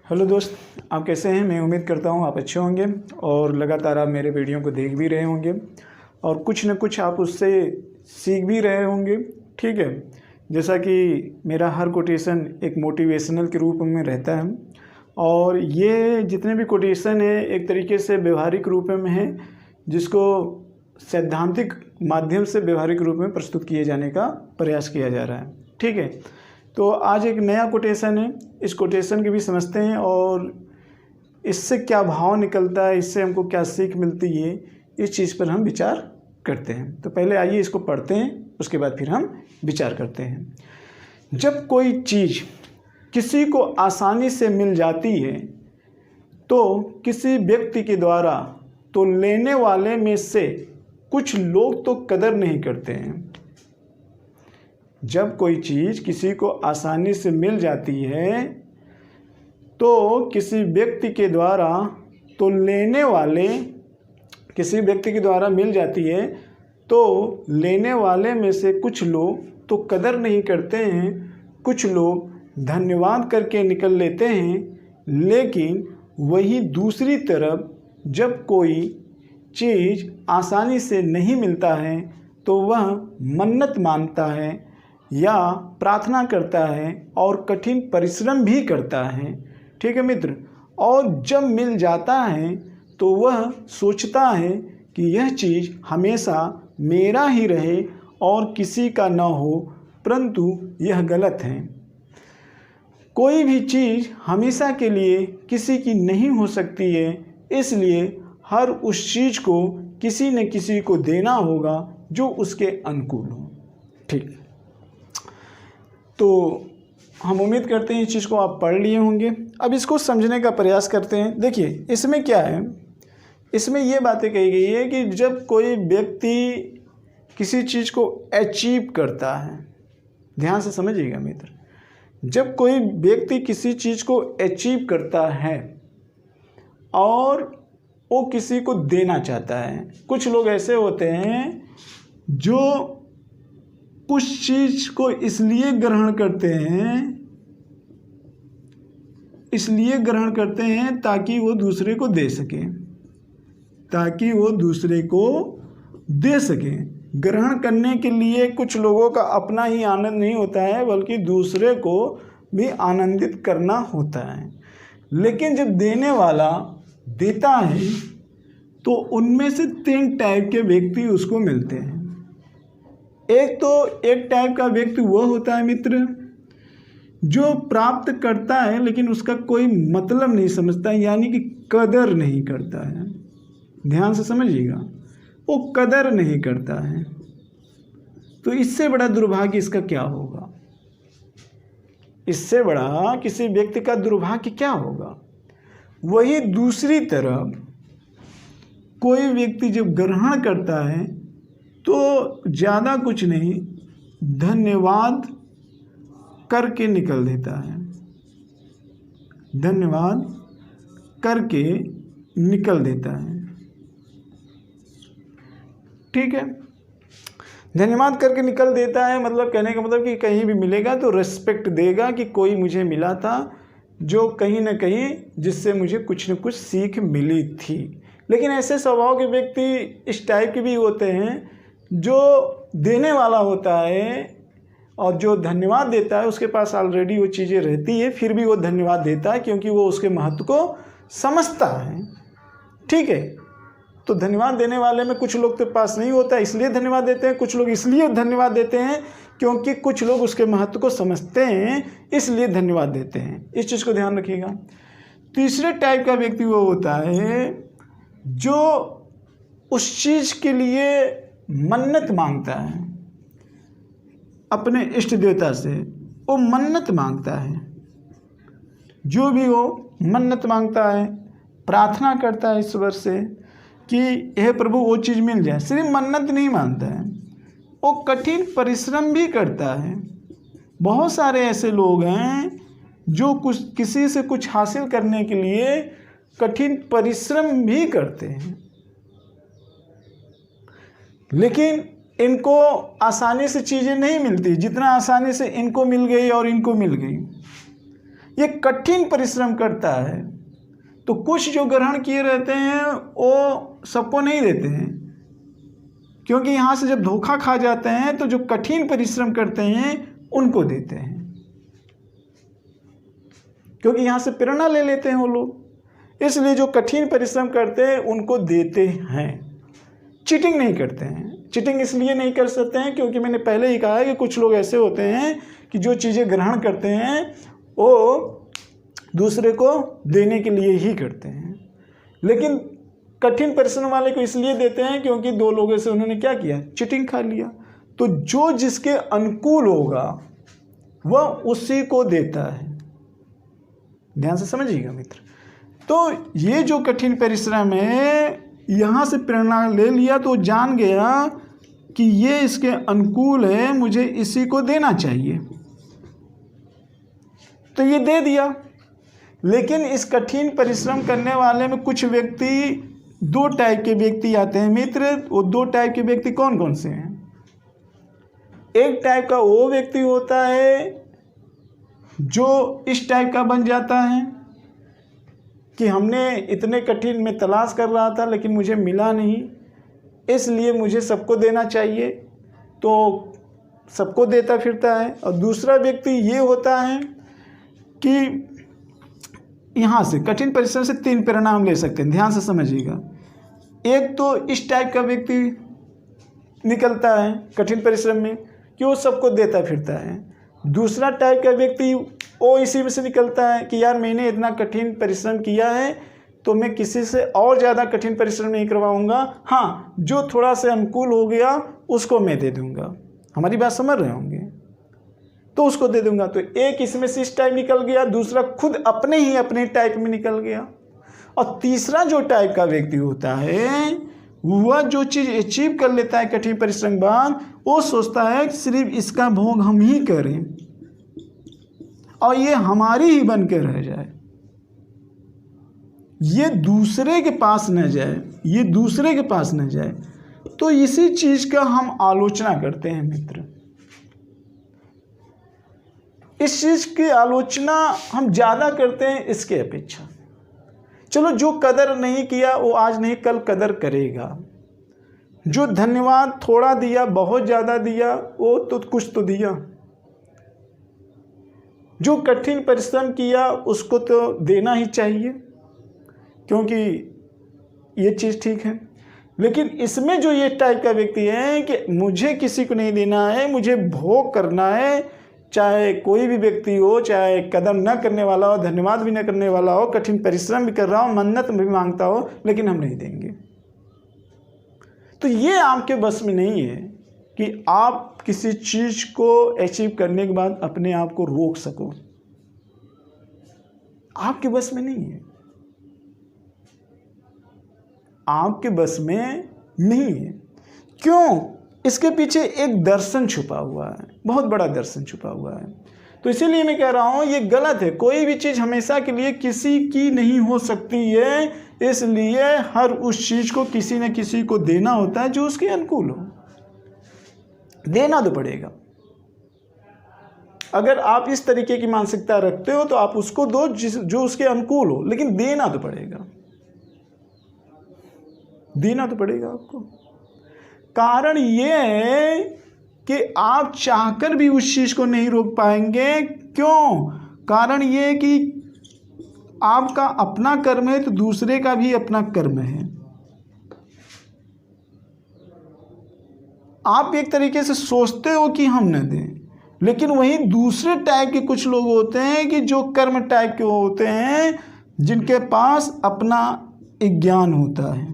Hello दोस्त, आप कैसे हैं। मैं उम्मीद करता हूं आप अच्छे होंगे और लगातार आप मेरे वीडियो को देख भी रहे होंगे और कुछ न कुछ आप उससे सीख भी रहे होंगे। ठीक है, जैसा कि मेरा हर कोटेशन एक मोटिवेशनल के रूप में रहता है और ये जितने भी कोटेशन हैं एक तरीके से व्यवहारिक रूप में है, जिसको सैद्धांतिक माध्यम से व्यवहारिक रूप में प्रस्तुत किए जाने का प्रयास किया जा रहा है। ठीक है, तो आज एक नया कोटेशन है, इस कोटेशन के भी समझते हैं और इससे क्या भाव निकलता है, इससे हमको क्या सीख मिलती है, इस चीज़ पर हम विचार करते हैं। तो पहले आइए इसको पढ़ते हैं, उसके बाद फिर हम विचार करते हैं। जब कोई चीज़ किसी को आसानी से मिल जाती है तो किसी व्यक्ति के द्वारा तो लेने वाले में से कुछ लोग तो कदर नहीं करते हैं। जब कोई चीज़ किसी को आसानी से मिल जाती है तो किसी व्यक्ति के द्वारा तो लेने वाले किसी व्यक्ति के द्वारा मिल जाती है तो लेने वाले में से कुछ लोग तो कदर नहीं करते हैं, कुछ लोग धन्यवाद करके निकल लेते हैं। लेकिन वही दूसरी तरफ जब कोई चीज़ आसानी से नहीं मिलता है तो वह मन्नत मांगता है या प्रार्थना करता है और कठिन परिश्रम भी करता है। ठीक है मित्र, और जब मिल जाता है तो वह सोचता है कि यह चीज़ हमेशा मेरा ही रहे और किसी का न हो, परंतु यह गलत है। कोई भी चीज़ हमेशा के लिए किसी की नहीं हो सकती है, इसलिए हर उस चीज़ को किसी न किसी को देना होगा जो उसके अनुकूल हो। ठीक, तो हम उम्मीद करते हैं इस चीज़ को आप पढ़ लिए होंगे। अब इसको समझने का प्रयास करते हैं। देखिए इसमें क्या है, इसमें ये बातें कही गई है कि जब कोई व्यक्ति किसी चीज़ को अचीव करता है, ध्यान से समझिएगा मित्र, जब कोई व्यक्ति किसी चीज़ को अचीव करता है और वो किसी को देना चाहता है। कुछ लोग ऐसे होते हैं जो उस चीज़ को इसलिए ग्रहण करते हैं ताकि वो दूसरे को दे सके। ग्रहण करने के लिए कुछ लोगों का अपना ही आनंद नहीं होता है, बल्कि दूसरे को भी आनंदित करना होता है। लेकिन जब देने वाला देता है तो उनमें से 3 टाइप के व्यक्ति उसको मिलते हैं। एक टाइप का व्यक्ति वो होता है मित्र जो प्राप्त करता है लेकिन उसका कोई मतलब नहीं समझता है, यानी कि कदर नहीं करता है। ध्यान से समझिएगा, वो कदर नहीं करता है। तो इससे बड़ा दुर्भाग्य इसका क्या होगा, इससे बड़ा किसी व्यक्ति का दुर्भाग्य क्या होगा। वही दूसरी तरफ कोई व्यक्ति जब ग्रहण करता है तो ज़्यादा कुछ नहीं, धन्यवाद करके निकल देता है। धन्यवाद करके निकल देता है। ठीक है, धन्यवाद करके निकल देता है, मतलब कहने का मतलब कि कहीं भी मिलेगा तो रिस्पेक्ट देगा कि कोई मुझे मिला था जो कहीं ना कहीं जिससे मुझे कुछ न कुछ सीख मिली थी। लेकिन ऐसे स्वभाव के व्यक्ति इस टाइप के भी होते हैं जो देने वाला होता है और जो धन्यवाद देता है उसके पास ऑलरेडी वो चीज़ें रहती है, फिर भी वो धन्यवाद देता है क्योंकि वो उसके महत्व को समझता है। ठीक है, तो धन्यवाद देने वाले में कुछ लोग के पास नहीं होता है इसलिए धन्यवाद देते हैं, कुछ लोग इसलिए धन्यवाद देते हैं क्योंकि कुछ लोग उसके महत्व को समझते हैं इसलिए धन्यवाद देते हैं। इस चीज़ को ध्यान रखिएगा। तीसरे टाइप का व्यक्ति वो होता है जो उस चीज़ के लिए मन्नत मांगता है, अपने इष्ट देवता से वो मन्नत मांगता है। जो भी वो मन्नत मांगता है, प्रार्थना करता है ईश्वर से कि हे प्रभु वो चीज़ मिल जाए। सिर्फ मन्नत नहीं मांगता है, वो कठिन परिश्रम भी करता है। बहुत सारे ऐसे लोग हैं जो किसी से कुछ हासिल करने के लिए कठिन परिश्रम भी करते हैं, लेकिन इनको आसानी से चीज़ें नहीं मिलती जितना आसानी से इनको मिल गई और इनको मिल गई। ये कठिन परिश्रम करता है। तो कुछ जो ग्रहण किए रहते हैं वो सबको नहीं देते हैं, क्योंकि यहाँ से जब धोखा खा जाते हैं तो जो कठिन परिश्रम करते हैं उनको देते हैं, क्योंकि यहाँ से प्रेरणा ले लेते हैं वो लोग। इसलिए जो कठिन परिश्रम करते हैं उनको देते हैं, चीटिंग नहीं करते हैं। चीटिंग इसलिए नहीं कर सकते हैं क्योंकि मैंने पहले ही कहा है कि कुछ लोग ऐसे होते हैं कि जो चीज़ें ग्रहण करते हैं वो दूसरे को देने के लिए ही करते हैं, लेकिन कठिन परिश्रम वाले को इसलिए देते हैं क्योंकि दो लोगों से उन्होंने क्या किया, चीटिंग खा लिया। तो जो जिसके अनुकूल होगा वह उसी को देता है। ध्यान से समझिएगा मित्र। तो ये जो कठिन परिश्रम है, यहाँ से प्रेरणा ले लिया तो जान गया कि ये इसके अनुकूल है, मुझे इसी को देना चाहिए, तो ये दे दिया। लेकिन इस कठिन परिश्रम करने वाले में कुछ व्यक्ति, दो टाइप के व्यक्ति आते हैं मित्र। वो दो टाइप के व्यक्ति कौन कौन से हैं? एक टाइप का वो व्यक्ति होता है जो इस टाइप का बन जाता है कि हमने इतने कठिन में तलाश कर रहा था लेकिन मुझे मिला नहीं, इसलिए मुझे सबको देना चाहिए, तो सबको देता फिरता है। और दूसरा व्यक्ति ये होता है कि यहाँ से कठिन परिश्रम से तीन परिणाम ले सकते हैं, ध्यान से समझिएगा। एक तो इस टाइप का व्यक्ति निकलता है कठिन परिश्रम में कि वो सबको देता फिरता है। दूसरा टाइप का व्यक्ति वो इसी में से निकलता है कि यार मैंने इतना कठिन परिश्रम किया है तो मैं किसी से और ज़्यादा कठिन परिश्रम नहीं करवाऊँगा, हाँ जो थोड़ा सा अनुकूल हो गया उसको मैं दे दूँगा। हमारी बात समझ रहे होंगे? तो उसको दे दूंगा। तो एक इसमें से इस टाइप निकल गया, दूसरा खुद अपने टाइप में निकल गया। और तीसरा जो टाइप का व्यक्ति होता है वह जो चीज़ अचीव कर लेता है कठिन परिश्रम बाद, वो सोचता है कि सिर्फ इसका भोग हम ही करें और ये हमारी ही बन के रह जाए, ये दूसरे के पास न जाए, ये दूसरे के पास न जाए। तो इसी चीज़ का हम आलोचना करते हैं मित्र। इस चीज़ की आलोचना हम ज़्यादा करते हैं इसके अपेक्षा। चलो जो कदर नहीं किया वो आज नहीं कल कदर करेगा, जो धन्यवाद थोड़ा दिया बहुत ज़्यादा दिया वो तो कुछ तो दिया, जो कठिन परिश्रम किया उसको तो देना ही चाहिए क्योंकि ये चीज़ ठीक है। लेकिन इसमें जो ये टाइप का व्यक्ति है कि मुझे किसी को नहीं देना है, मुझे भोग करना है, चाहे कोई भी व्यक्ति हो, चाहे कदर न करने वाला हो, धन्यवाद भी न करने वाला हो, कठिन परिश्रम भी कर रहा हो, मन्नत भी मांगता हो, लेकिन हम नहीं देंगे। तो ये आपके बस में नहीं है कि आप किसी चीज़ को अचीव करने के बाद अपने आप को रोक सको, आपके बस में नहीं है, आपके बस में नहीं है। क्यों? इसके पीछे एक दर्शन छुपा हुआ है, बहुत बड़ा दर्शन छुपा हुआ है। तो इसीलिए मैं कह रहा हूँ ये गलत है। कोई भी चीज़ हमेशा के लिए किसी की नहीं हो सकती है, इसलिए हर उस चीज़ को किसी न किसी को देना होता है जो उसके अनुकूल हो। देना तो पड़ेगा। अगर आप इस तरीके की मानसिकता रखते हो तो आप उसको दो जो उसके अनुकूल हो, लेकिन देना तो पड़ेगा, देना तो पड़ेगा आपको। कारण ये है कि आप चाहकर भी उस चीज़ को नहीं रोक पाएंगे। क्यों? कारण ये है कि आपका अपना कर्म है तो दूसरे का भी अपना कर्म है। आप एक तरीके से सोचते हो कि हम न दें, लेकिन वहीं दूसरे टाइप के कुछ लोग होते हैं कि जो कर्म टाइप के होते हैं, जिनके पास अपना ज्ञान होता है,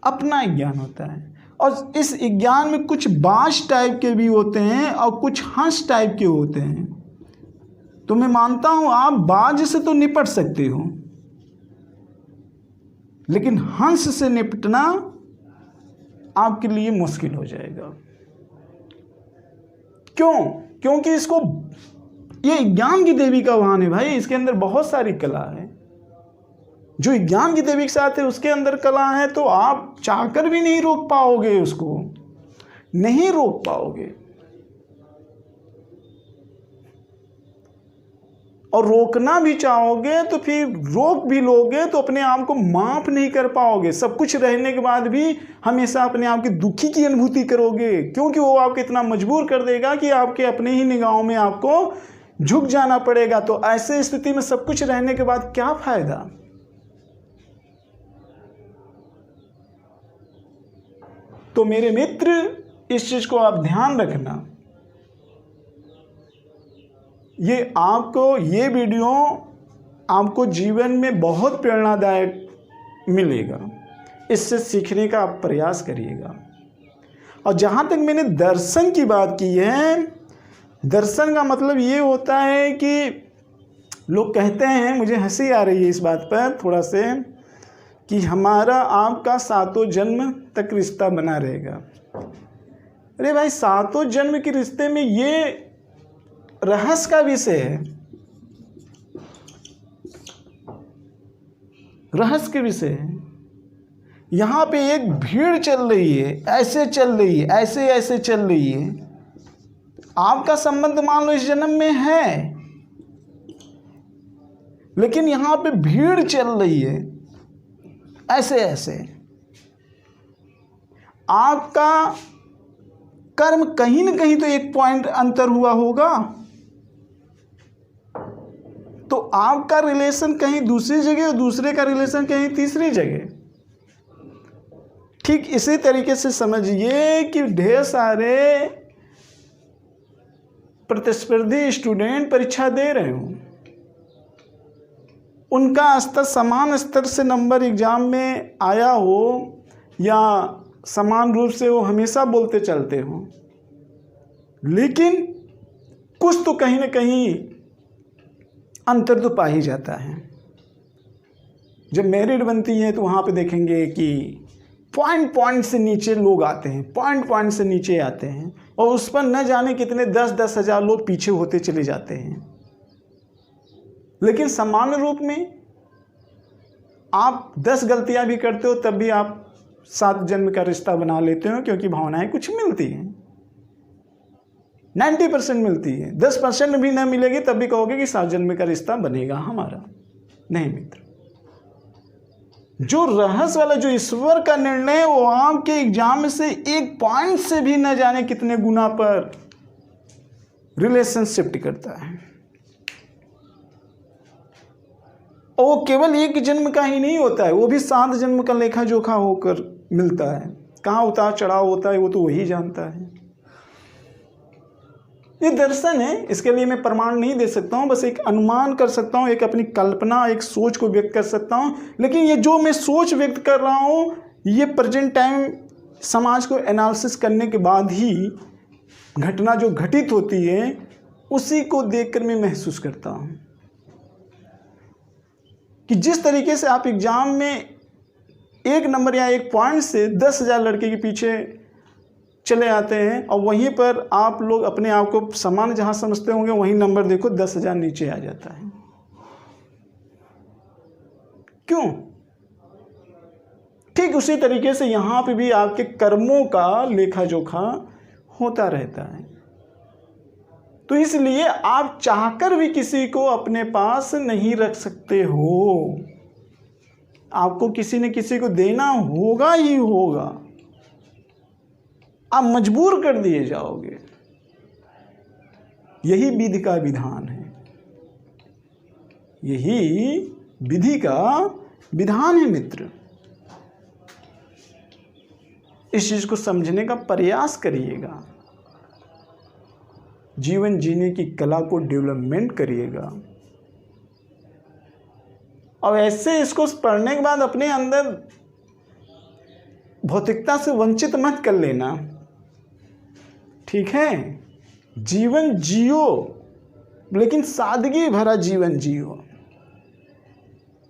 अपना ज्ञान होता है। और इस ज्ञान में कुछ बाज टाइप के भी होते हैं और कुछ हंस टाइप के होते हैं। तो मैं मानता हूं आप बाज से तो निपट सकते हो, लेकिन हंस से निपटना आपके लिए मुश्किल हो जाएगा। क्यों? क्योंकि इसको ये ज्ञान की देवी का वाहन है भाई, इसके अंदर बहुत सारी कला है। जो ज्ञान की देवी के साथ है उसके अंदर कला है, तो आप चाहकर भी नहीं रोक पाओगे, उसको नहीं रोक पाओगे। और रोकना भी चाहोगे तो फिर रोक भी लोगे तो अपने आप को माफ नहीं कर पाओगे। सब कुछ रहने के बाद भी हमेशा अपने आप की दुखी की अनुभूति करोगे, क्योंकि वो आपको इतना मजबूर कर देगा कि आपके अपने ही निगाहों में आपको झुक जाना पड़ेगा। तो ऐसे स्थिति में सब कुछ रहने के बाद क्या फायदा। तो मेरे मित्र, इस चीज को आप ध्यान रखना। ये वीडियो आपको जीवन में बहुत प्रेरणादायक मिलेगा। इससे सीखने का आप प्रयास करिएगा। और जहाँ तक मैंने दर्शन की बात की है, दर्शन का मतलब ये होता है कि लोग कहते हैं, मुझे हंसी आ रही है इस बात पर थोड़ा से, कि हमारा आपका 7 जन्म तक रिश्ता बना रहेगा। अरे भाई, 7 जन्म के रिश्ते में ये रहस्य का विषय है, रहस्य के विषय है। यहां पे एक भीड़ चल रही है, ऐसे चल रही है, ऐसे ऐसे चल रही है। आपका संबंध मान लो इस जन्म में है, लेकिन यहां पे भीड़ चल रही है, ऐसे ऐसे। आपका कर्म कहीं ना कहीं तो एक पॉइंट अंतर हुआ होगा, तो आपका रिलेशन कहीं दूसरी जगह और दूसरे का रिलेशन कहीं तीसरी जगह। ठीक इसी तरीके से समझिए कि ढेर सारे प्रतिस्पर्धी स्टूडेंट परीक्षा दे रहे हो, उनका स्तर समान स्तर से नंबर एग्जाम में आया हो या समान रूप से वो हमेशा बोलते चलते हो, लेकिन कुछ तो कहीं ना कहीं अंतर तो पा ही जाता है। जब मेरिट बनती है तो वहाँ पे देखेंगे कि पॉइंट से नीचे लोग आते हैं, पॉइंट से नीचे आते हैं, और उस पर न जाने कितने 10-10 हज़ार लोग पीछे होते चले जाते हैं। लेकिन सामान्य रूप में आप 10 गलतियां भी करते हो तब भी आप 7 जन्म का रिश्ता बना लेते हो, क्योंकि भावनाएं कुछ मिलती हैं, 90% मिलती है। 10% भी ना मिलेगी तब भी कहोगे कि 7 जन्म का रिश्ता बनेगा हमारा। नहीं मित्र, जो रहस्य वाला, जो ईश्वर का निर्णय, वो आपके एग्जाम से एक पॉइंट से भी न जाने कितने गुना पर रिलेशनशिप करता है। और वो केवल एक जन्म का ही नहीं होता है, वो भी 7 जन्म का लेखा जोखा होकर मिलता है। कहाँ उतार चढ़ाव होता है वो तो वही जानता है। ये दर्शन है, इसके लिए मैं प्रमाण नहीं दे सकता हूँ, बस एक अनुमान कर सकता हूँ, एक अपनी कल्पना, एक सोच को व्यक्त कर सकता हूँ। लेकिन ये जो मैं सोच व्यक्त कर रहा हूँ, ये प्रेजेंट टाइम समाज को एनालिसिस करने के बाद ही घटना जो घटित होती है उसी को देखकर मैं महसूस करता हूँ कि जिस तरीके से आप एग्जाम में 1 नंबर या 1 पॉइंट से 10,000 लड़के के पीछे चले आते हैं, और वहीं पर आप लोग अपने आप को समान जहां समझते होंगे, वहीं नंबर देखो 10,000 नीचे आ जाता है। क्यों? ठीक उसी तरीके से यहां पे भी आपके कर्मों का लेखा जोखा होता रहता है। तो इसलिए आप चाहकर भी किसी को अपने पास नहीं रख सकते हो, आपको किसी न किसी को देना होगा ही होगा, आप मजबूर कर दिए जाओगे। यही विधि का विधान है, यही विधि का विधान है मित्र। इस चीज को समझने का प्रयास करिएगा, जीवन जीने की कला को डेवलपमेंट करिएगा, और ऐसे इसको पढ़ने के बाद अपने अंदर भौतिकता से वंचित मत कर लेना, ठीक है? जीवन जियो, लेकिन सादगी भरा जीवन जियो,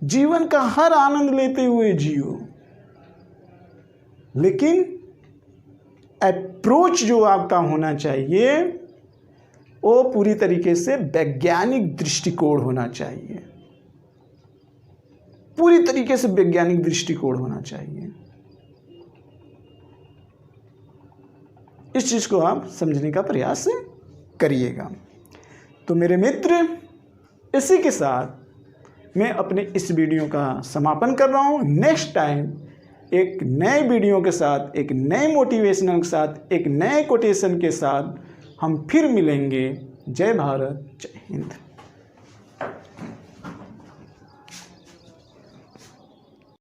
जीवन का हर आनंद लेते हुए जियो, लेकिन अप्रोच जो आपका होना चाहिए वो पूरी तरीके से वैज्ञानिक दृष्टिकोण होना चाहिए, पूरी तरीके से वैज्ञानिक दृष्टिकोण होना चाहिए। इस चीज को आप समझने का प्रयास करिएगा। तो मेरे मित्र, इसी के साथ मैं अपने इस वीडियो का समापन कर रहा हूँ। नेक्स्ट टाइम एक नए वीडियो के साथ, एक नए मोटिवेशनल के साथ, एक नए कोटेशन के साथ हम फिर मिलेंगे। जय भारत, जय हिंद।